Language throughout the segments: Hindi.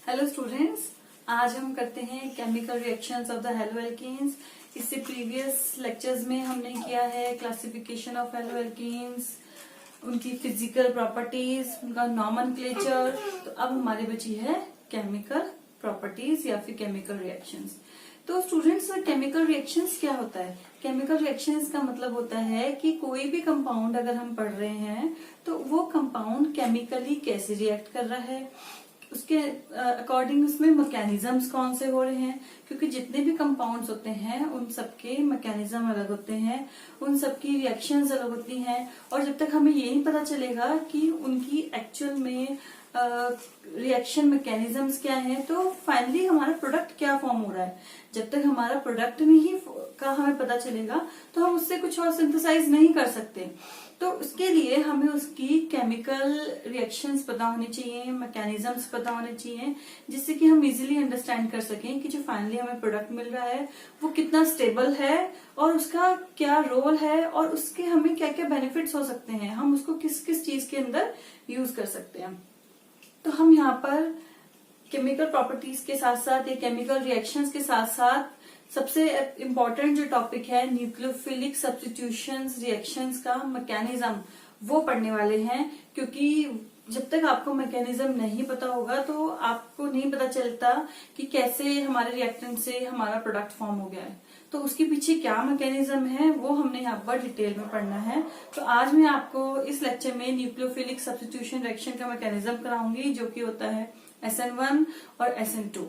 हेलो स्टूडेंट्स, आज हम करते हैं chemical reactions of the hello alkenes. इससे प्रीवियस लेक्चर्स में हमने किया है क्लासिफिकेशन ऑफ हेलो एल्कीन्स, उनकी फिजिकल प्रॉपर्टीज, उनका नॉमेनक्लेचर। तो अब हमारी बची है केमिकल प्रॉपर्टीज या फिर केमिकल रिएक्शंस। तो स्टूडेंट्स, केमिकल रिएक्शंस क्या होता है? केमिकल रिएक्शंस का मतलब होता है कि कोई भी कंपाउंड अगर हम पढ़ रहे हैं तो वो कंपाउंड केमिकली कैसे रिएक्ट कर रहा है, उसके अकॉर्डिंग उसमें मैकेनिज्म्स कौन से हो रहे हैं। क्योंकि जितने भी कंपाउंड्स होते हैं उन सबके मैकेनिज्म अलग होते हैं, उन सबकी रिएक्शंस अलग होती हैं। और जब तक हमें ये नहीं पता चलेगा कि उनकी एक्चुअल में रिएक्शन मैकेनिज्म्स क्या हैं, तो फाइनली हमारा प्रोडक्ट क्या फॉर्म हो रहा है। जब तक हमारा प्रोडक्ट नहीं का हमें पता चलेगा तो हम उससे कुछ और सिंथेसाइज नहीं कर सकते। तो उसके लिए हमें उसकी केमिकल रिएक्शंस पता होनी चाहिए, मैकेनिज्म्स पता होने चाहिए, जिससे कि हम इजीली अंडरस्टैंड कर सकें कि जो फाइनली हमें प्रोडक्ट मिल रहा है वो कितना स्टेबल है और उसका क्या रोल है और उसके हमें क्या क्या बेनिफिट्स हो सकते हैं, हम उसको किस किस चीज के अंदर यूज कर सकते हैं। तो हम यहाँ पर केमिकल प्रॉपर्टीज के साथ साथ या केमिकल रिएक्शंस के साथ साथ सबसे इम्पोर्टेंट जो टॉपिक है न्यूक्लियोफिलिक सब्स्टिट्यूशंस रिएक्शंस का मैकेनिज्म, वो पढ़ने वाले हैं। क्योंकि जब तक आपको मैकेनिज्म नहीं पता होगा तो आपको नहीं पता चलता कि कैसे हमारे रिएक्टेंट से हमारा प्रोडक्ट फॉर्म हो गया है। तो उसके पीछे क्या मैकेनिज्म है वो हमने यहाँ पर डिटेल में पढ़ना है। तो आज मैं आपको इस लेक्चर में न्यूक्लियोफिलिक सब्स्टिट्यूशन रिएक्शन का मैकेनिज्म कराऊंगी, जो कि होता है SN1 और SN2।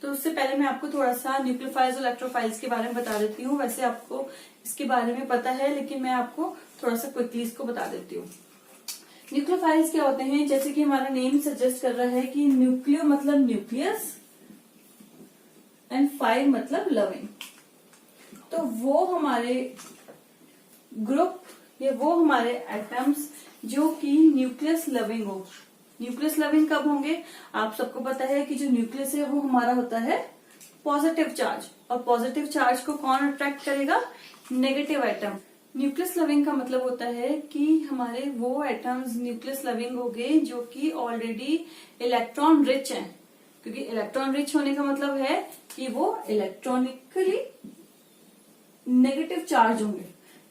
तो उससे पहले मैं आपको थोड़ा सा न्यूक्लियोफाइल्स और इलेक्ट्रोफाइल्स के बारे में बता देती हूँ। वैसे आपको इसके बारे में पता है, लेकिन मैं आपको थोड़ा सा क्विकली इसको बता देती हूँ। न्यूक्लियोफाइल्स क्या होते हैं? जैसे कि हमारा नेम सजेस्ट कर रहा है कि न्यूक्लियो मतलब न्यूक्लियस एंड फाइल मतलब लविंग। तो वो हमारे ग्रुप या वो हमारे एटम्स जो कि न्यूक्लियस लविंग हो। न्यूक्लियस लविंग कब होंगे? आप सबको पता है कि जो न्यूक्लियस है वो हमारा होता है पॉजिटिव चार्ज, और पॉजिटिव चार्ज को कौन अट्रैक्ट करेगा? Negative atom. न्यूक्लियस लविंग का मतलब होता है कि हमारे वो एटम्स न्यूक्लियस लविंग हो गए जो कि ऑलरेडी इलेक्ट्रॉन रिच हैं। क्योंकि इलेक्ट्रॉन रिच होने का मतलब है कि वो इलेक्ट्रॉनिकली नेगेटिव चार्ज होंगे।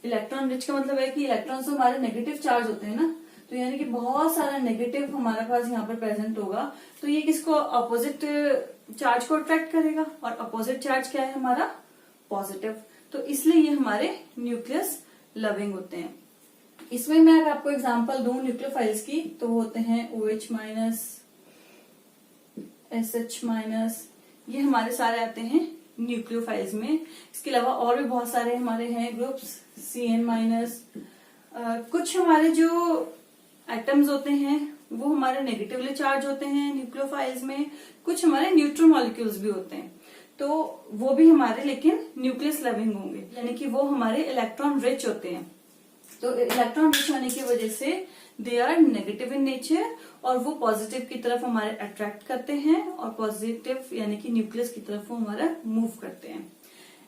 इलेक्ट्रॉन रिच का मतलब है कि इलेक्ट्रॉन्स तो हमारे नेगेटिव चार्ज होते हैं ना, तो यानी कि बहुत सारा नेगेटिव हमारे पास यहाँ पर प्रेजेंट होगा। तो ये किसको? अपोजिट चार्ज को अट्रैक्ट करेगा, और अपोजिट चार्ज क्या है हमारा? पॉजिटिव। तो इसलिए ये हमारे न्यूक्लियस लविंग होते हैं। इसमें मैं अगर आपको एग्जांपल दूं न्यूक्लियोफाइल्स की, तो होते हैं OH माइनस, SH माइनस, ये हमारे सारे आते हैं न्यूक्लियोफाइल्स में। इसके अलावा और भी बहुत सारे हमारे हैं ग्रुप्स, CN माइनस। कुछ हमारे जो एटम्स होते हैं वो हमारे नेगेटिवली चार्ज होते हैं न्यूक्लियोफाइल्स में, कुछ हमारे न्यूट्रल मॉलिक्यूल्स भी होते हैं, तो वो भी हमारे लेकिन न्यूक्लियस लविंग होंगे, यानी कि वो हमारे इलेक्ट्रॉन रिच होते हैं। तो इलेक्ट्रॉन रिच होने की वजह से they are negative in nature, और वो पॉजिटिव की तरफ हमारे अट्रैक्ट करते हैं, और पॉजिटिव यानी कि न्यूक्लियस की तरफ वो हमारा मूव करते हैं।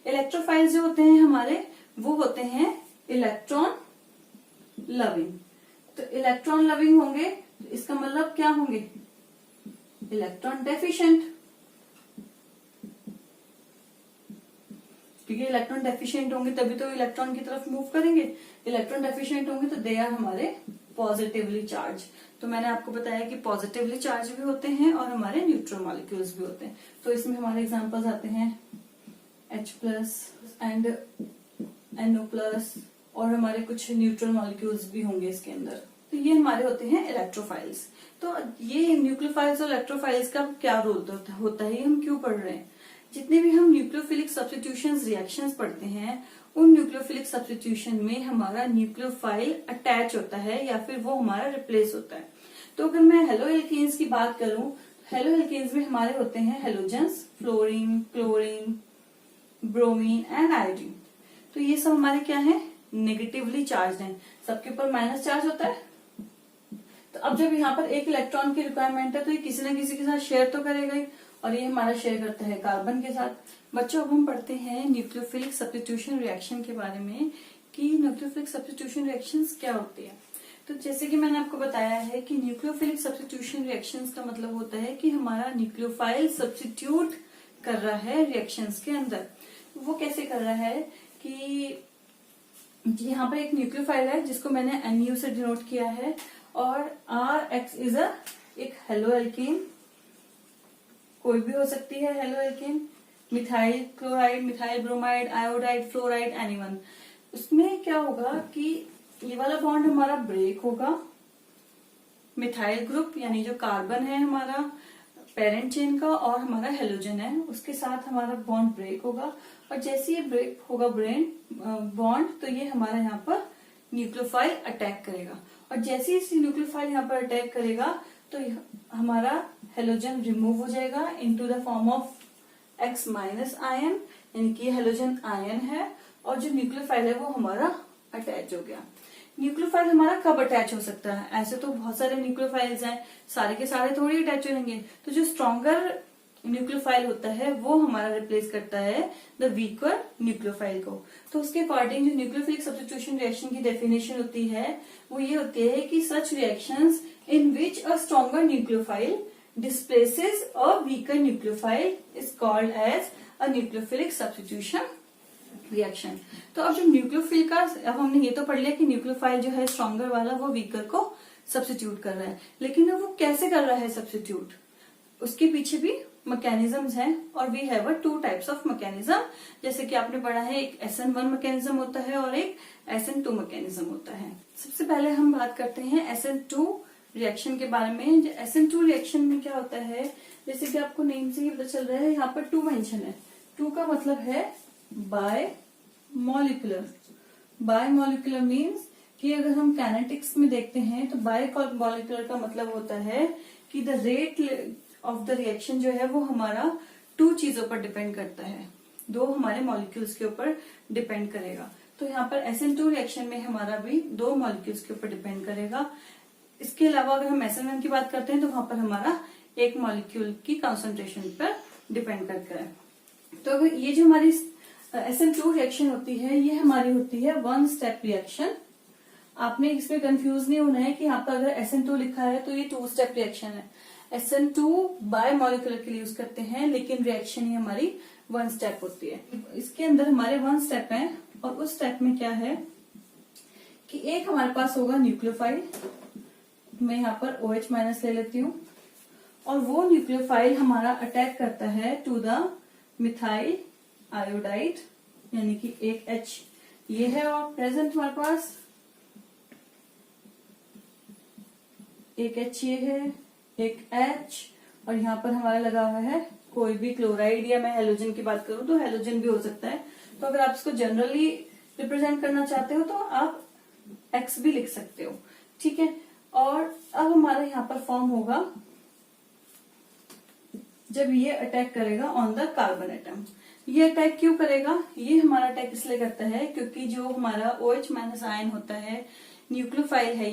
इलेक्ट्रोफाइल्स जो होते हैं हमारे, वो होते हैं इलेक्ट्रॉन लविंग। तो इलेक्ट्रॉन लविंग होंगे, तो इसका मतलब क्या होंगे? Electron deficient. क्योंकि इलेक्ट्रॉन डेफिशिएंट होंगे तभी तो इलेक्ट्रॉन की तरफ मूव करेंगे। इलेक्ट्रॉन डेफिशिएंट होंगे तो दे आर हमारे पॉजिटिवली चार्ज। तो मैंने आपको बताया कि पॉजिटिवली चार्ज भी होते हैं और हमारे न्यूट्रल मॉलिक्यूल्स भी होते हैं। तो इसमें हमारे एग्जांपल्स आते हैं H+ एंड NO+, और हमारे कुछ न्यूट्रल मॉलिक्यूल्स भी होंगे इसके अंदर। तो ये हमारे होते हैं इलेक्ट्रोफाइल्स। तो ये न्यूक्लियोफाइल्स और इलेक्ट्रोफाइल्स का क्या रोल होता है, हम क्यों पढ़ रहे हैं? जितने भी हम न्यूक्लियोफिलिक सब्स्टिट्यूशंस रिएक्शंस पढ़ते हैं, उन न्यूक्लियोफिलिक सब्स्टिट्यूशन में हमारा न्यूक्लियोफाइल अटैच होता है या फिर वो हमारा रिप्लेस होता है। तो अगर मैं हेलो एल्केन्स की बात करूं, हेलो एल्केन्स में हमारे होते हैं halogens, fluorine, chlorine, bromine and iodine. तो ये सब हमारे क्या है? नेगेटिवली चार्ज हैं, सबके ऊपर माइनस चार्ज होता है। तो अब जब यहाँ पर एक इलेक्ट्रॉन की रिक्वायरमेंट है तो ये किसी न किसी के साथ शेयर तो करेगा ही, और ये हमारा शेयर करता है कार्बन के साथ। बच्चों, अब हम पढ़ते हैं न्यूक्लियोफिलिक सब्स्टिट्यूशन रिएक्शन के बारे में कि न्यूक्लियोफिलिक सब्स्टिट्यूशन रिएक्शंस क्या होती है। तो जैसे कि मैंने आपको बताया है कि न्यूक्लियोफिलिक सब्स्टिट्यूशन रिएक्शंस का मतलब होता है कि हमारा न्यूक्लियोफाइल सब्स्टिट्यूट कर रहा है रिएक्शंस के अंदर। वो कैसे कर रहा है कि यहाँ पर एक न्यूक्लियोफाइल है जिसको मैंने NU से डिनोट किया है, और RX इज एक हेलो एल्कीन, कोई भी हो सकती है hello alkene, methyl chloride, methyl bromide, iodide, fluoride, anyone. उसमें क्या होगा कि ये वाला बॉन्ड हमारा ब्रेक होगा, मिथाइल ग्रुप यानी जो कार्बन है हमारा पेरेंट चेन का और हमारा हेलोजन है उसके साथ हमारा बॉन्ड ब्रेक होगा, और जैसे ये ब्रेक होगा बॉन्ड तो ये हमारा यहाँ पर न्यूक्लियोफाइल अटैक करेगा, और जैसे ही न्यूक्लियोफाइल यहाँ पर अटैक करेगा तो हमारा हेलोजन रिमूव हो जाएगा into the form of X minus ion, यानी कि हेलोजन आयन है, और जो न्यूक्लियोफाइल है वो हमारा अटैच हो गया। न्यूक्लियोफाइल हमारा कब अटैच हो सकता है? ऐसे तो बहुत सारे न्यूक्लियोफाइल्स हैं, सारे के सारे थोड़ी अटैच होंगे, तो जो स्ट्रॉन्गर न्यूक्लियोफाइल होता है वो हमारा रिप्लेस करता है द वीकर न्यूक्लियोफाइल को। तो उसके अकॉर्डिंग जो न्यूक्लियोफिलिक सब्स्टिट्यूशन रिएक्शन की डेफिनेशन होती है वो ये होती है कि such reactions in which a stronger nucleophile displaces a weaker nucleophile is called as a nucleophilic substitution reaction। तो अब जो न्यूक्लियोफिल का, अब हमने ये तो पढ़ लिया कि न्यूक्लियोफाइल जो है स्ट्रॉन्गर वाला वो वीकर को सब्स्टिट्यूट कर रहा है, लेकिन अब वो कैसे कर रहा है सब्स्टिट्यूट, उसके पीछे भी मैकेनिज्म्स हैं, और we have two types of mechanism. जैसे कि आपने पढ़ा है एक SN1 मैकेनिज्म होता है और एक SN2 मैकेनिज्म होता है। सबसे पहले हम बात करते हैं SN2 रिएक्शन के बारे में। SN2 रिएक्शन में क्या होता है, जैसे कि आपको नेम से ही पता चल रहा है, यहाँ पर 2 मेंशन है। 2 का मतलब है bye molecular. Bye molecular means कि अगर हम कैनेटिक्स में देखते हैं तो बाय मॉलिक्यूलर का मतलब होता है कि the rate of the reaction जो है वो हमारा 2 चीजों पर डिपेंड करता है, 2 हमारे मॉलिक्यूल्स के ऊपर डिपेंड करेगा। तो यहाँ पर SN2 रिएक्शन में हमारा भी 2 मॉलिक्यूल्स के ऊपर डिपेंड करेगा। इसके अलावा अगर हम SN1 की बात करते हैं तो वहां पर हमारा एक मॉलिक्यूल की कंसंट्रेशन पर डिपेंड करता है। तो अगर ये जो हमारी SN2 रिएक्शन होती है ये हमारी होती है 1 स्टेप रिएक्शन। आपने इसमें कंफ्यूज नहीं होना है कि यहाँ पर अगर SN2 लिखा है तो ये 2 स्टेप रिएक्शन है। SN2 बाय मॉलिक्यूलर के लिए यूज करते हैं, लेकिन रिएक्शन ही हमारी 1 स्टेप होती है। इसके अंदर हमारे 1 स्टेप है, और उस स्टेप में क्या है कि एक हमारे पास होगा न्यूक्लियोफाइल, मैं यहाँ पर OH माइनस ले लेती हूँ, और वो न्यूक्लियोफाइल हमारा अटैक करता है टू द मिथाइल आयोडाइड, यानी कि एक H ये है और प्रेजेंट हमारे पास, एक H ये है, एक H, और यहाँ पर हमारा लगा हुआ है कोई भी क्लोराइड, या मैं हेलोजन की बात करूँ तो हेलोजन भी हो सकता है। तो अगर आप इसको जनरली रिप्रेजेंट करना चाहते हो तो आप X भी लिख सकते हो, ठीक है। और अब हमारा यहाँ पर फॉर्म होगा जब ये अटैक करेगा ऑन द कार्बन एटम। ये अटैक क्यों करेगा? ये हमारा अटैक इसलिए करता है क्योंकि जो हमारा OH माइनस आयन होता है, न्यूक्लियोफाइल है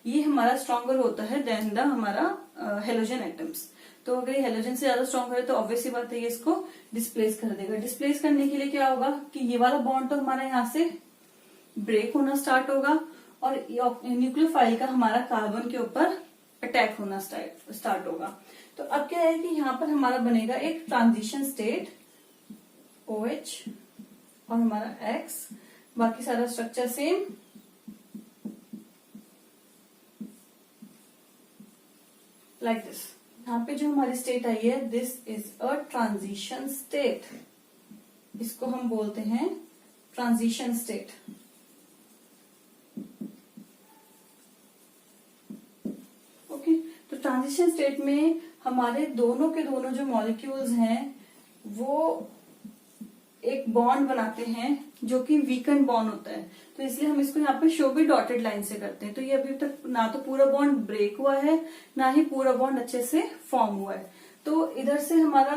ये हमारा स्ट्रॉन्गर होता है देन द हमारा हेलोजन एटम्स। तो अगर ये हेलोजन से ज्यादा स्ट्रॉन्गर है तो ऑब्वियसली बात है ये इसको डिस्प्लेस कर देगा। डिस्प्लेस करने के लिए क्या होगा कि ये वाला बॉन्ड तो हमारा यहाँ से ब्रेक होना स्टार्ट होगा, और न्यूक्लियोफाइल का हमारा कार्बन के ऊपर अटैक होना स्टार्ट होगा। तो अब क्या है कि यहाँ पर हमारा बनेगा एक ट्रांजिशन स्टेट OH और हमारा X, बाकी सारा स्ट्रक्चर सेम। Like this. यहाँ पे जो हमारी स्टेट आई है this is a transition state, इसको हम बोलते हैं ट्रांजिशन स्टेट। तो ट्रांजिशन स्टेट में हमारे दोनों के दोनों जो मॉलिक्यूल्स हैं वो एक बॉन्ड बनाते हैं जो कि वीकन बॉन्ड होता है, तो इसलिए हम इसको यहाँ पे शो भी डॉटेड लाइन से करते हैं। तो ये अभी तक ना तो पूरा बॉन्ड ब्रेक हुआ है ना ही पूरा बॉन्ड अच्छे से फॉर्म हुआ है। तो इधर से हमारा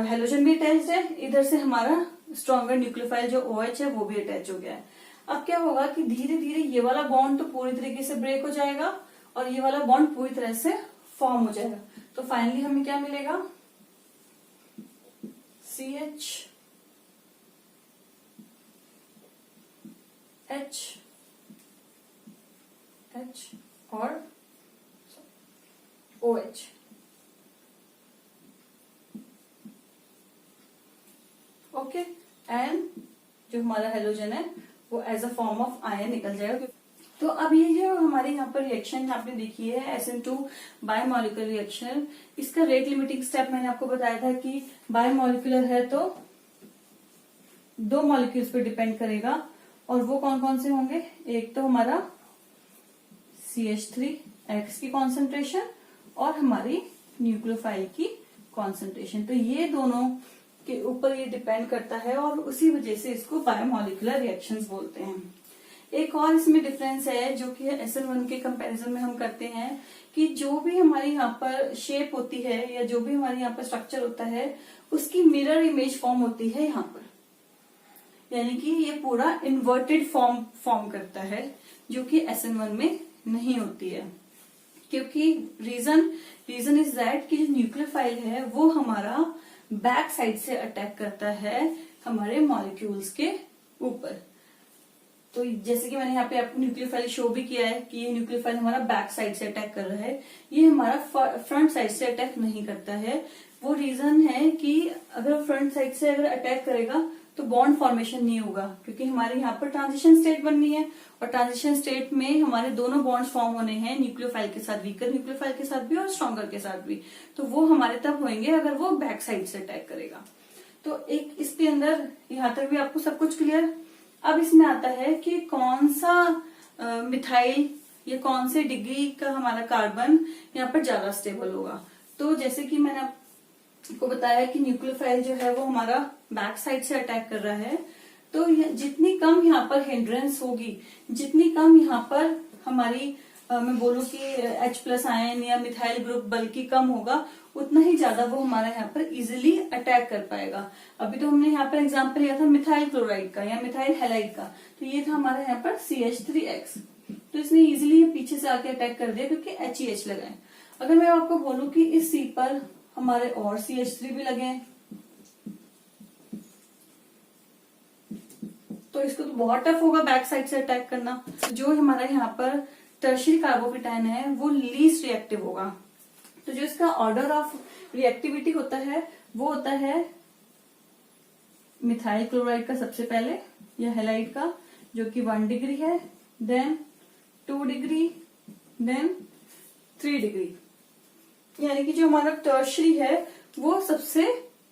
हेलोजन भी अटैच है, इधर से हमारा स्ट्रॉन्गर न्यूक्लियोफाइल जो OH है वो भी अटैच हो गया है। अब क्या होगा कि धीरे धीरे ये वाला बॉन्ड तो पूरी तरीके से ब्रेक हो जाएगा और ये वाला बॉन्ड पूरी तरह से फॉर्म हो जाएगा। तो फाइनली हमें क्या मिलेगा, CH H H और OH। ओके, एंड जो हमारा हेलोजन है वो as a form of ion निकल जाएगा। तो अब ये जो हमारे यहाँ पर रिएक्शन आपने देखी है SN2 बायोमोलिकुलर रिएक्शन, इसका रेट लिमिटिंग स्टेप मैंने आपको बताया था कि बायोमोलिकुलर है तो 2 मॉलिक्यूल्स पे डिपेंड करेगा, और वो कौन कौन से होंगे? एक तो हमारा CH3X की कॉन्सेंट्रेशन और हमारी न्यूक्लियोफाइल की कॉन्सेंट्रेशन। तो ये दोनों के ऊपर ये डिपेंड करता है और उसी वजह से इसको बायोमोलिकुलर रिएक्शंस बोलते हैं। एक और इसमें डिफरेंस है जो कि SN1 के कंपैरिजन में हम करते हैं कि जो भी हमारी यहाँ पर शेप होती है या जो भी हमारे यहाँ पर स्ट्रक्चर होता है उसकी मिरर इमेज फॉर्म होती है यहाँ पर, यानी कि ये पूरा इन्वर्टेड फॉर्म करता है, जो कि SN1 में नहीं होती है। क्योंकि रीजन इज दैट कि जो न्यूक्लियोफाइल है वो हमारा बैक साइड से अटैक करता है हमारे मॉलिक्यूल्स के ऊपर। तो जैसे कि मैंने यहाँ पे आपको न्यूक्लियोफाइल शो भी किया है कि ये न्यूक्लियोफाइल हमारा बैक साइड से अटैक कर रहा है, ये हमारा फ्रंट साइड से अटैक नहीं करता है। वो रीजन है कि अगर फ्रंट साइड से अगर अटैक करेगा तो बॉन्ड फॉर्मेशन नहीं होगा, क्योंकि हमारे यहाँ पर ट्रांजिशन स्टेट बननी है और ट्रांजिशन स्टेट में हमारे दोनों बॉन्ड्स फॉर्म होने हैं, न्यूक्लियोफाइल के साथ, वीकर न्यूक्लियोफाइल के साथ भी और स्ट्रॉन्गर के साथ भी। तो वो हमारे तब होंगे अगर वो बैक साइड से अटैक करेगा। तो एक इसके अंदर यहाँ तक भी आपको सब कुछ क्लियर। अब इसमें आता है कि कौन सा मिथाइल या कौन से डिग्री का हमारा कार्बन यहाँ पर ज्यादा स्टेबल होगा। तो जैसे कि मैंने आपको बताया कि न्यूक्लियोफाइल जो है वो हमारा बैक साइड से अटैक कर रहा है, तो जितनी कम यहाँ पर हिंड्रेंस होगी, जितनी कम यहाँ पर हमारी मैं बोलूँ कि H+ आयन या मिथाइल ग्रुप बल्कि कम होगा, उतना ही ज्यादा वो हमारा यहाँ पर इजिली अटैक कर पाएगा। अभी तो हमने यहाँ पर एग्जांपल लिया था मिथाइल क्लोराइड का या मिथाइल हैलाइड का, तो ये था हमारा यहाँ पर CH3X। तो इसने इजिली पीछे से आके अटैक कर दिया क्योंकि HEH लगाए। अगर मैं आपको बोलूं कि इस C पर हमारे और CH3 भी लगे हैं, तो इसको तो बहुत टफ होगा बैक साइड से अटैक करना। जो हमारा यहाँ पर टर्शियरी कार्बोकेटायन है वो लीस्ट रिएक्टिव होगा। तो जो इसका ऑर्डर ऑफ रिएक्टिविटी होता है वो होता है मिथाइल क्लोराइड का सबसे पहले या हैलाइड का, जो कि 1 डिग्री है, देन 2 डिग्री, देन 3 डिग्री। यानी कि जो हमारा टर्शियरी है वो सबसे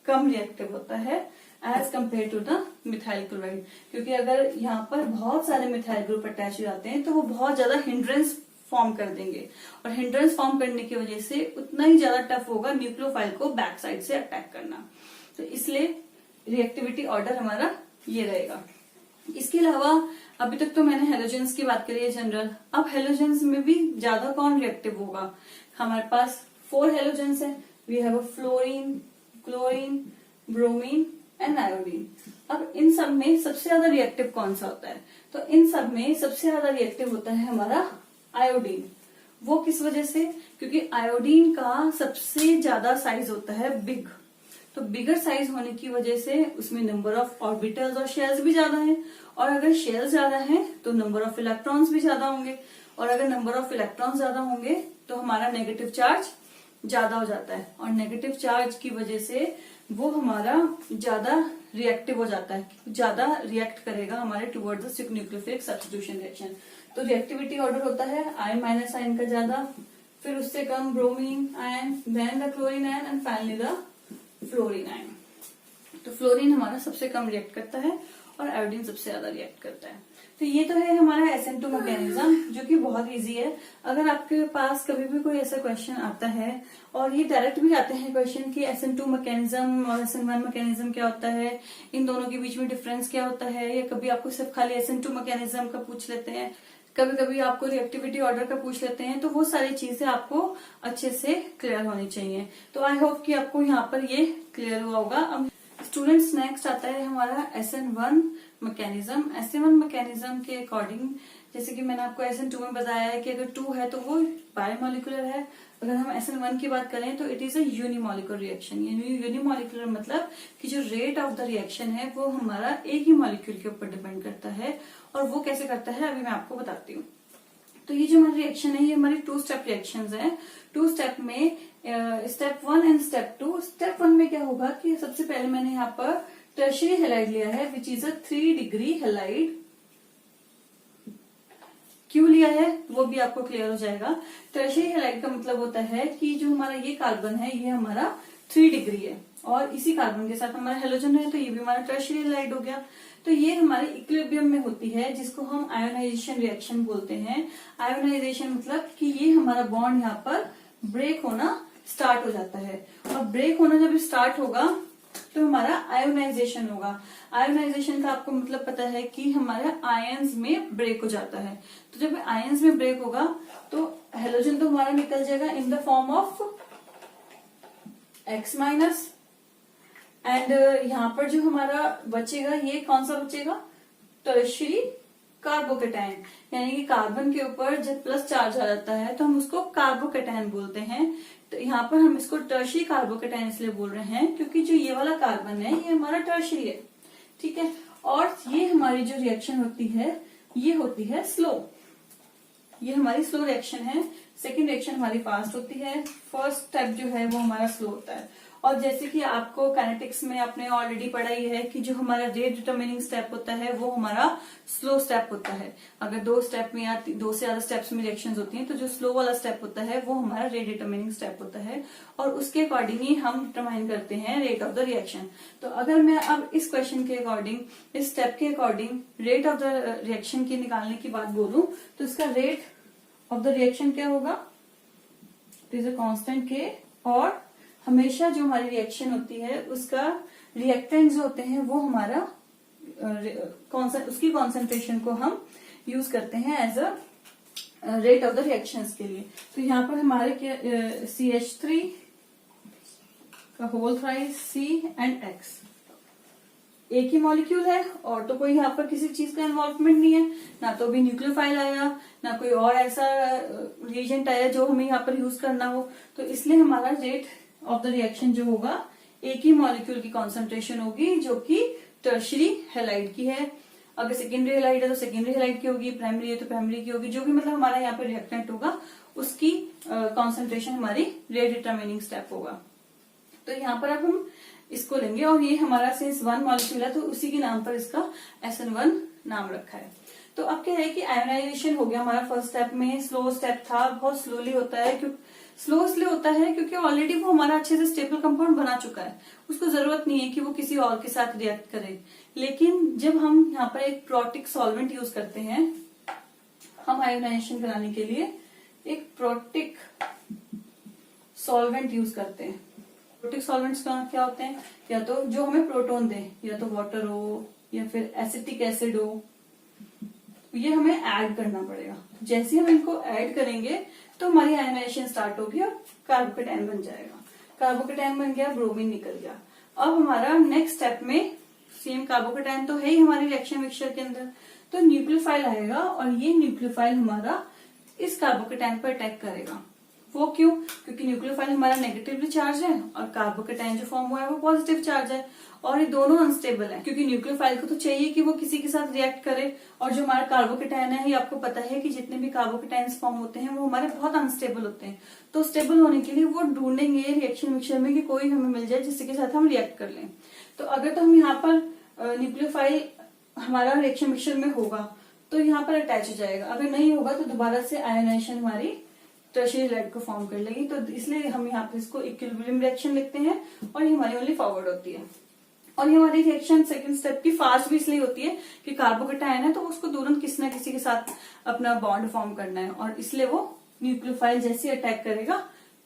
कम रिएक्टिव होता है as compared to the methyl chloride, क्योंकि अगर यहाँ पर बहुत सारे मिथाइल ग्रुप अटैच हो जाते हैं तो वो बहुत ज्यादा हिंड्रेंस फॉर्म कर देंगे, और हिंड्रेंस फॉर्म करने की वजह से उतना ही ज्यादा टफ होगा न्यूक्लियोफाइल को बैक साइड से अटैक करना। तो इसलिए रिएक्टिविटी ऑर्डर हमारा ये रहेगा। इसके अलावा अभी तक तो मैंने हेलोजेंस की बात करी है जनरल। अब हेलोजेंस में भी ज्यादा कौन रिएक्टिव होगा? हमारे पास 4 हेलोजेंस है। We have a fluorine, chlorine, bromine and iodine. अब इन सब में सबसे ज्यादा रिएक्टिव कौन सा होता है? तो इन सब में सबसे ज्यादा रिएक्टिव होता है हमारा आयोडीन। वो किस वजह से? क्योंकि आयोडीन का सबसे ज्यादा साइज होता है बिग। तो बिगर साइज होने की वजह से उसमें नंबर ऑफ ऑर्बिटल्स और शेल्स भी ज्यादा हैं, और अगर शेल्स ज्यादा हैं तो नंबर ऑफ इलेक्ट्रॉन्स भी ज्यादा होंगे, और अगर नंबर ऑफ इलेक्ट्रॉन्स ज्यादा होंगे तो हमारा नेगेटिव चार्ज ज्यादा हो जाता है, और नेगेटिव चार्ज की वजह से वो हमारा ज्यादा रिएक्टिव हो जाता है, ज्यादा रिएक्ट करेगा हमारे towards the nucleophilic substitution reaction. तो रिएक्टिविटी ऑर्डर होता है I- आयन का ज्यादा, फिर उससे कम bromine ion, then the chlorine ion and finally the fluorine ion. तो फ्लोरीन हमारा सबसे कम रिएक्ट करता है और आयोडीन सबसे ज्यादा रिएक्ट करता है। तो ये तो है हमारा SN2 मैकेनिज्म, जो कि बहुत इजी है। अगर आपके पास कभी भी कोई ऐसा क्वेश्चन आता है, और ये डायरेक्ट भी आते हैं क्वेश्चन कि SN2 मैकेनिज्म और SN1 मैकेनिज्म क्या होता है, इन दोनों के बीच में डिफरेंस क्या होता है, या कभी आपको सिर्फ खाली SN2 मैकेनिज्म का पूछ लेते हैं, कभी कभी आपको रिएक्टिविटी ऑर्डर का पूछ लेते हैं, तो वो सारी चीजें आपको अच्छे से क्लियर होनी चाहिए। तो आई होप कि आपको यहाँ पर ये क्लियर हुआ होगा। अब स्टूडेंट्स नेक्स्ट आता है हमारा SN1 मैकेनिज्म। SN1 मैकेनिज्म के अकॉर्डिंग, जैसे कि मैंने आपको SN2 में बताया है कि अगर 2 है तो वो बायोमोलिकुलर है। अगर हम SN1 की बात करें तो it is a unimolecular reaction. Unimolecular मतलब कि जो रेट ऑफ द रिएक्शन है वो हमारा एक ही मॉलिक्यूल के ऊपर डिपेंड करता है, और वो कैसे करता है अभी मैं आपको बताती हूँ। तो ये जो हमारी रिएक्शन है ये हमारी 2 स्टेप रिएक्शंस है। 2 स्टेप में स्टेप 1 एंड स्टेप 2। स्टेप 1 में क्या होगा कि सबसे पहले मैंने यहाँ पर टर्शियरी हैलाइड लिया है which is a 3 degree halide. क्यों लिया है वो भी आपको क्लियर हो जाएगा। टर्शियरी हैलाइड का मतलब होता है कि जो हमारा ये कार्बन है ये हमारा 3 डिग्री है और इसी कार्बन के साथ हमारा हेलोजन है, तो ये भी हमारा टर्शियरी हैलाइड हो गया। तो ये हमारे इक्विलिब्रियम में होती है जिसको हम आयोनाइजेशन रिएक्शन बोलते हैं। आयोनाइजेशन मतलब कि ये हमारा बॉन्ड यहाँ पर ब्रेक होना स्टार्ट हो जाता है और ब्रेक होना जब स्टार्ट होगा तो हमारा आयोनाइजेशन होगा। आयोनाइजेशन का आपको मतलब पता है कि हमारा आयंस में ब्रेक हो जाता है। तो जब आयंस में ब्रेक होगा तो हेलोजन तो हमारा निकल जाएगा in the form of X minus and यहाँ पर जो हमारा बचेगा ये कौन सा बचेगा, टर्शियरी कार्बोकेटायन, यानी कि कार्बन के ऊपर जब प्लस चार्ज आ जाता है तो हम उसको कार्बोकेटायन बोलते हैं। तो यहाँ पर हम इसको टर्शियरी कार्बोकेटायन इसलिए बोल रहे हैं क्योंकि जो ये वाला कार्बन है ये हमारा टर्शियरी है, ठीक है। और ये हमारी जो रिएक्शन होती है ये होती है स्लो, ये हमारी स्लो रिएक्शन है। सेकेंड रिएक्शन हमारी फास्ट होती है। फर्स्ट स्टेप जो है वो हमारा स्लो होता है। और जैसे कि आपको काइनेटिक्स में आपने ऑलरेडी पढ़ा ही है कि जो हमारा रेट डिटरमिनिंग स्टेप होता है वो हमारा स्लो स्टेप होता है। अगर 2 स्टेप में या 2 से ज्यादा स्टेप्स में रिएक्शंस होती हैं तो जो स्लो वाला स्टेप होता है वो हमारा रेट डिटरमिनिंग स्टेप होता है और उसके अकॉर्डिंग ही हम डिटरमाइन करते हैं रेट ऑफ द रिएक्शन। तो अगर मैं अब इस क्वेश्चन के अकॉर्डिंग, इस स्टेप के according rate of the reaction की निकालने की बात बोलूं तो इसका रेट ऑफ द रिएक्शन क्या होगा, इट इज अ कांस्टेंट के, और हमेशा जो हमारी रिएक्शन होती है उसका रिएक्टेंट जो होते हैं वो हमारा उसकी कॉन्सेंट्रेशन को हम यूज करते हैं as a rate of the reactions के लिए। तो यहाँ पर हमारे CH3 का whole thrice C and X एक ही मॉलिक्यूल है और तो कोई यहाँ पर किसी चीज का इन्वॉल्वमेंट नहीं है, ना तो अभी न्यूक्लियोफाइल आया ना कोई और ऐसा रिएजेंट आया जो हमें यहाँ पर यूज करना हो। तो इसलिए हमारा रेट ऑफ द रिएक्शन जो होगा एक ही मॉलिक्यूल की कॉन्सेंट्रेशन होगी जो कि टर्शियरी हैलाइड की है। अगर सेकेंडरी हैलाइड है तो सेकेंडरी हैलाइड की होगी, प्राइमरी है तो प्राइमरी की होगी, जो भी मतलब हमारा यहाँ पे रिएक्टेंट होगा उसकी कॉन्सेंट्रेशन हमारी रेट डिटरमिनिंग स्टेप होगा। तो यहाँ पर अब हम इसको लेंगे और ये हमारा सिंस 1 मॉलिक्यूल है तो उसी के नाम पर इसका SN1 नाम रखा है। तो अब क्या है कि आयोनाइजेशन हो गया हमारा फर्स्ट स्टेप में। स्लो स्टेप था, बहुत स्लोली होता है, क्योंकि स्लो इसलिए होता है क्योंकि ऑलरेडी वो हमारा अच्छे से स्टेबल कंपाउंड बना चुका है, उसको जरूरत नहीं है कि वो किसी और के साथ रिएक्ट करे। लेकिन जब हम यहाँ पर एक प्रोटिक सॉल्वेंट यूज करते हैं, हम आयोनाइजेशन कराने के लिए एक प्रोटिक सॉल्वेंट यूज करते हैं। प्रोटिक सॉल्वेंट्स क्या होते हैं, या तो जो हमें प्रोटोन दे, या तो वाटर हो या फिर एसिटिक एसिड हो, ये हमें ऐड करना पड़ेगा। जैसे ही हम इनको ऐड करेंगे तो हमारी आयोनाइजेशन स्टार्ट होगी और कार्बोकेटायन बन जाएगा। कार्बोकेटायन बन गया, ब्रोमीन निकल गया। अब हमारा नेक्स्ट स्टेप में सेम कार्बोकेटायन तो है ही हमारी रिएक्शन मिक्सचर के अंदर, तो न्यूक्लियोफाइल आएगा और ये न्यूक्लियोफाइल हमारा इस कार्बोकेटायन पर अटैक करेगा। वो क्यों, क्योंकि न्यूक्लियोफाइल हमारा नेगेटिवली चार्ज है और कार्बोकेटायन जो फॉर्म हुआ है वो पॉजिटिव चार्ज है और ये दोनों अनस्टेबल है, क्योंकि न्यूक्लियोफाइल को तो चाहिए कि वो किसी के साथ रिएक्ट करे। और जो हमारा कार्बोकेटायन है, ये आपको पता है कि जितने भी कार्बोकेटायंस फॉर्म होते हैं वो हमारे बहुत अनस्टेबल होते हैं। तो स्टेबल होने के लिए वो ढूंढेंगे रिएक्शन मिक्सचर में कि कोई हमें मिल जाए जिसके साथ हम रिएक्ट कर लें। तो अगर तो हम यहाँ पर न्यूक्लियोफाइल हमारा रिएक्शन मिक्सचर में होगा तो यहाँ पर अटैच हो जाएगा, अगर नहीं होगा तो दोबारा से आयोनाइजेशन हमारी टर्शियरी हैलाइड को फॉर्म कर लेगी। तो इसलिए हम यहाँ पर इसको इक्विलिब्रियम रिएक्शन लिखते हैं और ये हमारी ओनली फॉरवर्ड होती है। और ये हमारी रिएक्शन सेकंड स्टेप की फास्ट भी इसलिए होती है कि कार्बोकेटायन है तो उसको तुरंत किसी न किसी के साथ अपना बॉन्ड फॉर्म करना है और इसलिए वो न्यूक्लियोफाइल जैसे अटैक करेगा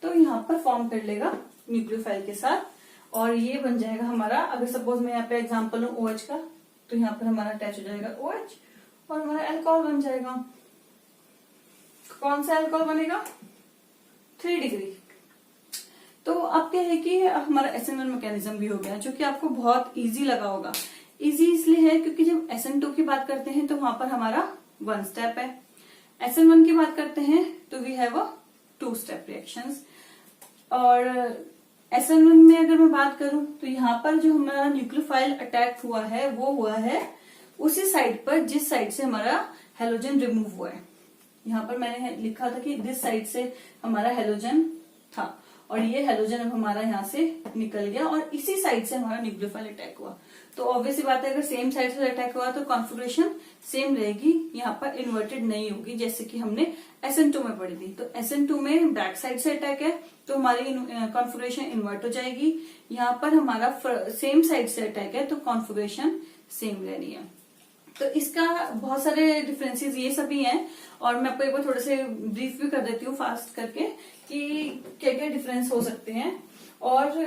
तो यहाँ पर फॉर्म कर लेगा न्यूक्लियोफाइल के साथ और ये बन जाएगा हमारा। अगर सपोज मैं यहाँ पे एग्जाम्पल लूं OH का, तो यहाँ पर हमारा अटैच हो जाएगा OH और हमारा अल्कोहल बन जाएगा। कौन सा अल्कोहल बनेगा, 3 डिग्री। तो अब क्या है कि हमारा SN1 मैकेनिज्म भी हो गया, जो कि आपको बहुत इजी लगा होगा। इजी इसलिए है क्योंकि जब SN2 की बात करते हैं तो वहां पर हमारा 1 स्टेप है, SN1 की बात करते हैं तो we have a 2 step reactions. और SN1 में अगर मैं बात करूं तो यहाँ पर जो हमारा न्यूक्लियोफाइल अटैक हुआ है वो हुआ है उसी साइड पर जिस साइड से हमारा हेलोजन रिमूव हुआ है। यहाँ पर मैंने लिखा था कि दिस साइड से हमारा हेलोजन था और ये हेलोजन अब हमारा यहाँ से निकल गया और इसी साइड से हमारा न्यूक्लियोफाइल अटैक हुआ। तो ऑब्वियस सी बात है, अगर सेम साइड से अटैक हुआ तो कॉन्फ़िगरेशन सेम रहेगी, यहाँ पर इन्वर्टेड नहीं होगी, जैसे कि हमने SN2 में पढ़ी थी। तो SN2 में बैक साइड से अटैक है तो हमारी कॉन्फ़िगरेशन इन्वर्ट हो जाएगी। यहाँ पर हमारा सेम साइड से अटैक है तो कॉन्फ़िगरेशन सेम रहनी है। तो इसका बहुत सारे डिफरेंसेस ये सभी हैं और मैं आपको एक बार थोड़े से ब्रीफ भी कर देती हूँ फास्ट करके कि क्या क्या डिफरेंस हो सकते हैं और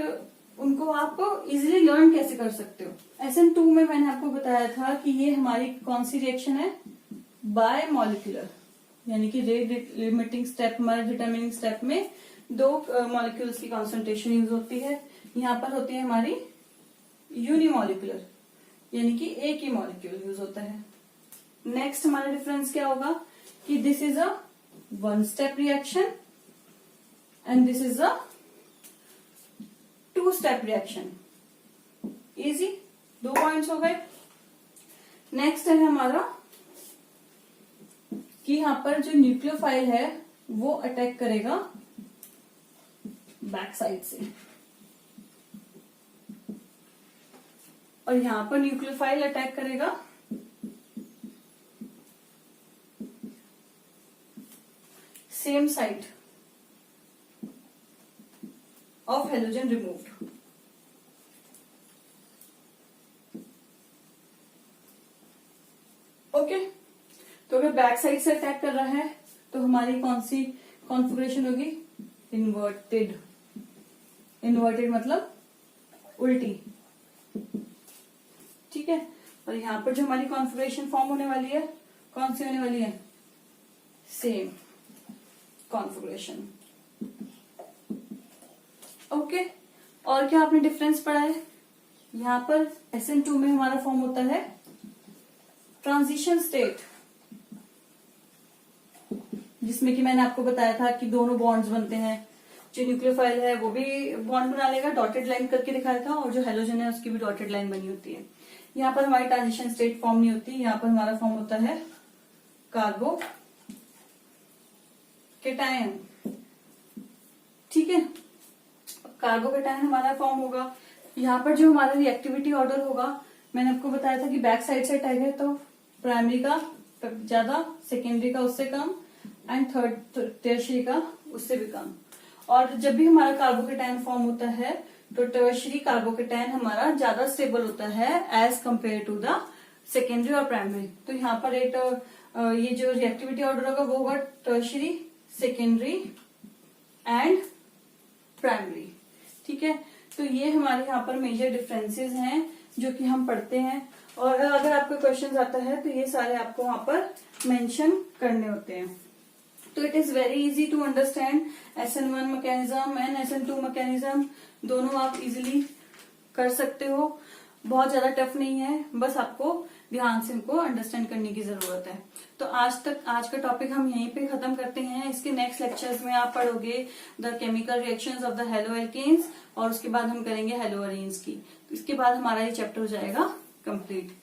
उनको आप इजीली लर्न कैसे कर सकते हो। SN2 में मैंने आपको बताया था कि ये हमारी कौन सी रिएक्शन है, बाय मॉलिक्यूलर, यानी कि रेट लिमिटिंग स्टेप, हमारे डिटरमिनिंग स्टेप में दो मॉलिक्यूल्स की कॉन्सेंट्रेशन यूज होती है। यहाँ पर होती है हमारी यूनिमॉलिक्यूलर, यानी कि एक ही मॉलिक्यूल यूज होता है। नेक्स्ट हमारा डिफरेंस क्या होगा कि this is a one step reaction and this is a two step reaction. Easy, 2 points हो गए। नेक्स्ट है हमारा कि यहां पर जो न्यूक्लियोफाइल है वो अटैक करेगा बैक साइड से और यहां पर न्यूक्लियोफाइल अटैक करेगा same side of halogen removed. Okay, तो अगर बैक साइड से अटैक कर रहा है तो हमारी कौन सी कॉन्फ़िगरेशन होगी, इन्वर्टेड। इन्वर्टेड मतलब उल्टी, ठीक है। और यहां पर जो हमारी कॉन्फ़िगरेशन फॉर्म होने वाली है कौन सी होने वाली है, सेम कॉन्फ़िगरेशन। ओके, और क्या आपने डिफरेंस पढ़ा है, यहां पर SN2 में हमारा फॉर्म होता है ट्रांजिशन स्टेट, जिसमें कि मैंने आपको बताया था कि दोनों बॉन्ड्स बनते हैं। जो न्यूक्लियोफाइल है वो भी बॉन्ड बना लेगा, डॉटेड लाइन करके दिखाया था, और जो हेलोजन है उसकी भी डॉटेड लाइन बनी होती है। यहाँ पर हमारी ट्रांजिशन स्टेट फॉर्म नहीं होती, यहाँ पर हमारा फॉर्म होता है कार्बो केटायन, ठीक है। कार्बोकेटायन हमारा फॉर्म होगा। यहाँ पर जो हमारा रिएक्टिविटी ऑर्डर होगा, मैंने आपको बताया था कि बैक साइड से अटैक है तो प्राइमरी का ज्यादा, सेकेंडरी का उससे कम, एंड थर्ड टर्शियरी का उससे भी कम। और जब भी हमारा कार्बोकेटायन फॉर्म होता है तो टर्शियरी कार्बोकेटायन हमारा ज्यादा स्टेबल होता है as compared to the secondary और प्राइमरी। तो यहाँ पर एक ये जो रिएक्टिविटी ऑर्डर होगा वो होगा टर्शियरी, सेकेंडरी एंड प्राइमरी, ठीक है। तो ये हमारे यहाँ पर मेजर डिफरेंसेस हैं जो कि हम पढ़ते हैं, और अगर आपको क्वेश्चन आता है तो ये सारे आपको वहां पर मेंशन करने होते हैं। तो it is very easy to understand SN1 mechanism and SN2 mechanism, दोनों आप इजीली कर सकते हो, बहुत ज्यादा टफ नहीं है, बस आपको ध्यान से इनको अंडरस्टैंड करने की जरूरत है। तो आज का टॉपिक हम यहीं पे खत्म करते हैं। इसके नेक्स्ट लेक्चर्स में आप पढ़ोगे the chemical reactions of the haloalkanes और उसके बाद हम करेंगे हेलोअरीन्स की। तो इसके बाद हमारा ये चैप्टर हो जाएगा कंप्लीट।